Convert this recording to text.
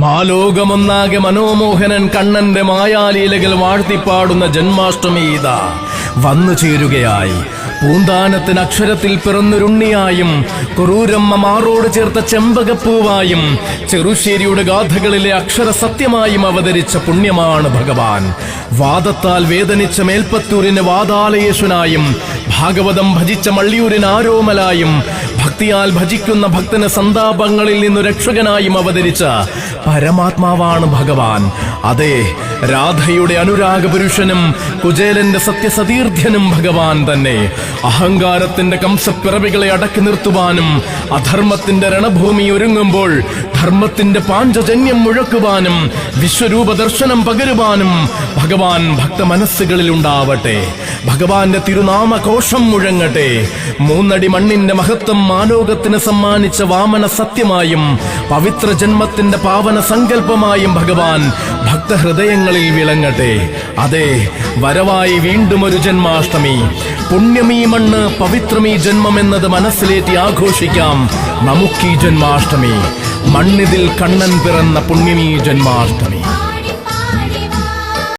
മാലോകമൊന്നാകെ മനോമോഹനൻ കണ്ണന്റെ മായാലീലകൾ വാഴ്ത്തിപ്പാടുന്ന ജന്മാഷ്ടമി ഇതാ വന്നു ചേരുകയായി. പൂന്താനത്തിന് അക്ഷരത്തിൽ പിറന്നൊരുണ്ണിയായും കുറൂരമ്മ മാറോട് ചേർത്ത ചെമ്പകപ്പൂവായും ചെറുശ്ശേരിയുടെ ഗാഥകളിലെ അക്ഷര സത്യമായും അവതരിച്ച പുണ്യമാണ് ഭഗവാൻ. വാദത്താൽ വേദനിച്ച മേൽപ്പത്തൂരിന് വാതാലയേശനായും ഭാഗവതം ഭജിച്ച മള്ളിയൂരിന് ആരോമലായും ഭക്തിയാൽ ഭജിക്കുന്ന ഭക്തന് സന്താപങ്ങളിൽ നിന്നു രക്ഷകനായും അവതരിച്ച പരമാത്മാവാണ് ഭഗവാൻ. അതെ, രാധയുടെ അനുരാഗപുരുഷനും കുചേലന്റെ സത്യസതീർഥ്യനും ഭഗവാൻ തന്നെ. അഹങ്കാരത്തിന്റെ കംസപ്പിറവികളെ അടക്കി നിർത്തുവാനും അധർമ്മത്തിന്റെ രണഭൂമി ഒരുങ്ങുമ്പോൾ ധർമ്മത്തിന്റെ പാഞ്ചജന്യം മുഴക്കുവാനും വിശ്വരൂപ ദർശനം പകരുവാനും ഭഗവാൻ ഭക്ത മനസ്സുകളിൽ ഉണ്ടാവട്ടെ. ഭഗവാന്റെ തിരുനാമഘോഷം മുഴങ്ങട്ടെ. 3 അടി മണ്ണിന്റെ മഹത്വം മാലോകത്തിന് സമ്മാനിച്ച വാമന സത്യമായും പവിത്ര ജന്മത്തിന്റെ പാവന സങ്കല്പമായും ഭഗവാൻ ഭക്തഹൃദയങ്ങളിൽ വിളങ്ങട്ടെ. അതെ, വരവായി വീണ്ടും ഒരു ജന്മാഷ്ടമി. പുണ്യമീ മണ്ണ്, പവിത്രമീ ജന്മം എന്നത് മനസ്സിലേറ്റി ആഘോഷിക്കാം നമുക്കീ ജന്മാഷ്ടമി. മണ്ണിതിൽ കണ്ണൻ പിറന്ന പുണ്യമീ ജന്മാഷ്ടമി.